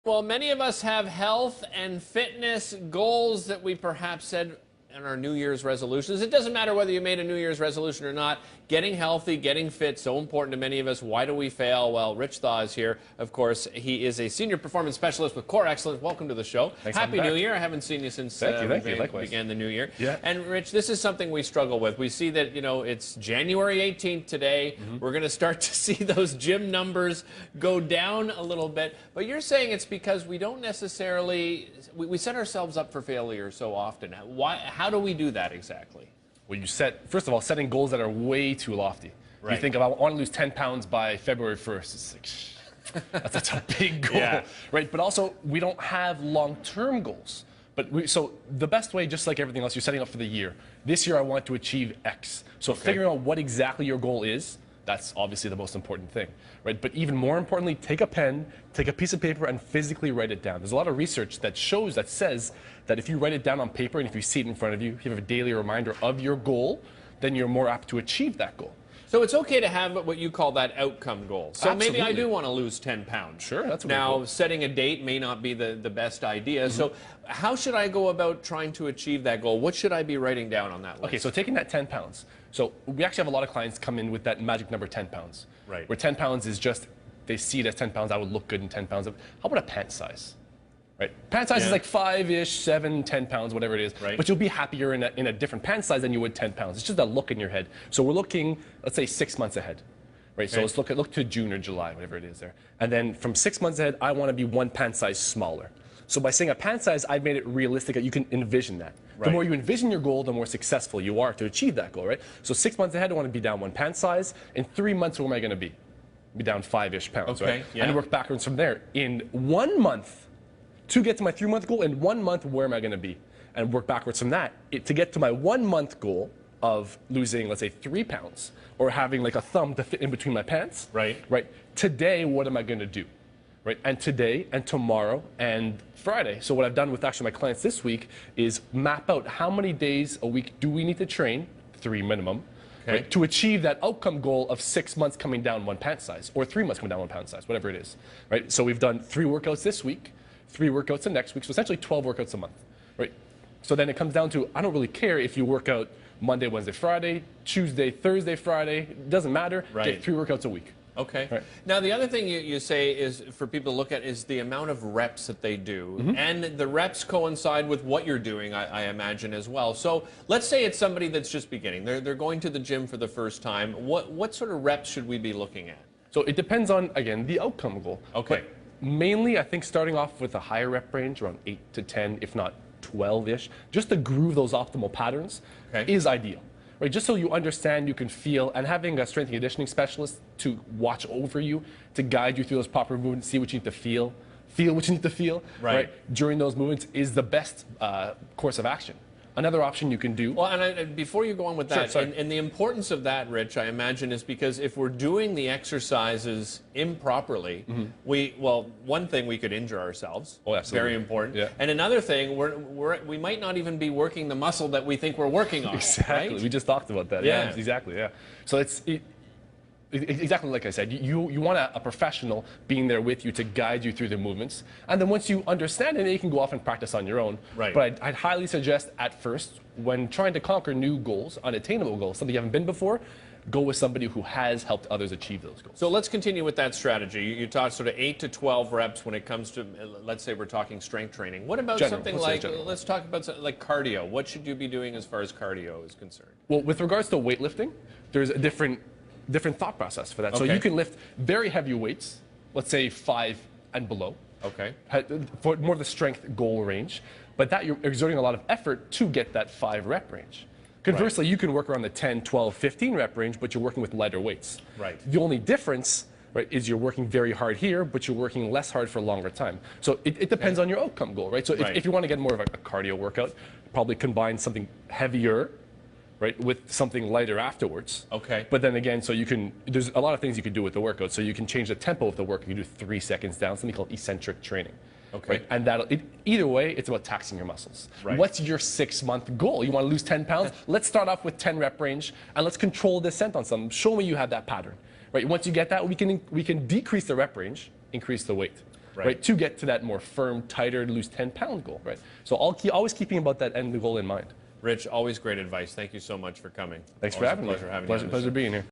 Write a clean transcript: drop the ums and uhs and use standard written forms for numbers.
Well, many of us have health and fitness goals that we perhaps said in our New Year's resolutions. It doesn't matter whether you made a New Year's resolution or not. Getting healthy, getting fit, so important to many of us. Why do we fail? Well, Rich Thaw is here. Of course, he is a senior performance specialist with Core Excellence. Welcome to the show. Thanks. Happy New Year. I haven't seen you since Thank you. we began the new year. Yeah. And Rich, this is something we struggle with. We see that, it's January 18th today. We're going to start to see those gym numbers go down a little bit. But you're saying it's because we don't necessarily, we set ourselves up for failure so often. How do we do that exactly? Well, first of all, setting goals that are way too lofty. Right. You think, I want to lose 10 pounds by February 1st. It's like, that's a big goal, Yeah. right? But also, we don't have long-term goals. So the best way, just like everything else, you're setting up for the year. This year, I want to achieve X. So figuring out what exactly your goal is, that's obviously the most important thing, right? But even more importantly, take a pen, take a piece of paper, and physically write it down. There's a lot of research that says that if you write it down on paper and if you see it in front of you, if you have a daily reminder of your goal, then you're more apt to achieve that goal. So it's okay to have what you call that outcome goal. So Absolutely. Maybe I do want to lose 10 pounds. Sure, that's a good Now, goal. setting a date may not be the best idea. So how should I go about trying to achieve that goal? What should I be writing down on that list? Okay, so taking that 10 pounds. So we actually have a lot of clients come in with that magic number 10 pounds. Right. Where 10 pounds is just, they see it as 10 pounds, I would look good in 10 pounds. How about a pant size? Right? Pant size is like 5-ish, 7, 10 pounds, whatever it is. Right. But you'll be happier in a different pant size than you would 10 pounds. It's just that look in your head. So we're looking, let's say 6 months ahead. Right? So let's look to June or July, whatever it is there. And then from 6 months ahead, I want to be one pant size smaller. So by saying a pant size, I've made it realistic that you can envision that. Right. The more you envision your goal, the more successful you are to achieve that goal, right? So 6 months ahead, I want to be down one pant size. In 3 months, where am I going to be? Be down 5-ish pounds, right? Yeah. And work backwards from there. In 1 month, to get to my 3-month goal, in 1 month, where am I going to be? And work backwards from that. To get to my 1 month goal of losing, let's say, 3 pounds, or having like a thumb to fit in between my pants. Right. Right. Today, what am I going to do? Right. And today, and tomorrow, and Friday. So what I've done with actually my clients this week is map out how many days a week do we need to train, 3 minimum, right, to achieve that outcome goal of 6 months coming down one pant size, or 3 months coming down one pant size, whatever it is. Right. So we've done 3 workouts this week, 3 workouts the next week, so essentially 12 workouts a month. Right. So then it comes down to, I don't really care if you work out Monday, Wednesday, Friday, Tuesday, Thursday, Friday. It doesn't matter. Right. Get 3 workouts a week. Okay. Right. Now, the other thing you say is for people to look at is the amount of reps that they do. And the reps coincide with what you're doing, I imagine, as well. So let's say it's somebody that's just beginning. They're going to the gym for the first time. What sort of reps should we be looking at? So it depends on, again, the outcome goal. Okay. But mainly, I think starting off with a higher rep range, around 8 to 10, if not 12-ish, just to groove those optimal patterns is ideal. Right, just so you understand, you can feel, and having a strength and conditioning specialist to watch over you, to guide you through those proper movements, see what you need to feel what you need to feel, right, during those movements is the best course of action. Another option you can do. Well, and before you go on with that, Sure, and the importance of that, Rich, I imagine, is because if we're doing the exercises improperly, one thing, we could injure ourselves. Oh, absolutely. Very important. Yeah. And another thing, we might not even be working the muscle that we think we're working on. Exactly. Right? We just talked about that. Yeah. Exactly. Yeah. So it's exactly like I said. You want a professional being there with you to guide you through the movements, and then once you understand it, you can go off and practice on your own. Right. But I'd highly suggest at first, when trying to conquer new goals, unattainable goals, something you haven't been before, go with somebody who has helped others achieve those goals. So let's continue with that strategy. You talked sort of 8 to 12 reps when it comes to, let's say we're talking strength training. What about something like, let's talk about something like cardio. What should you be doing as far as cardio is concerned? Well, with regards to weightlifting, there's a different thought process for that. So you can lift very heavy weights, let's say 5 and below. Okay. For more of the strength goal range, but that you're exerting a lot of effort to get that 5 rep range. Conversely, you can work around the 10, 12, 15 rep range, but you're working with lighter weights. Right. The only difference, right, is you're working very hard here, but you're working less hard for a longer time. So it depends on your outcome goal, right? So if you want to get more of a cardio workout, probably combine something heavier, right, with something lighter afterwards. Okay. But then again, there's a lot of things you can do with the workout. So you can change the tempo of the workout. You can do 3 seconds down, something called eccentric training. Okay. Right? And either way, it's about taxing your muscles. Right. What's your 6-month goal? You want to lose 10 pounds? Let's start off with 10 rep range, and let's control descent on something. Show me you have that pattern. Right? Once you get that, we can decrease the rep range, increase the weight. right? To get to that more firm, tighter, lose 10-pound goal, right? So always keeping about that end goal in mind. Rich, always great advice. Thank you so much for coming. Thanks for having me. Pleasure having you. Pleasure being here.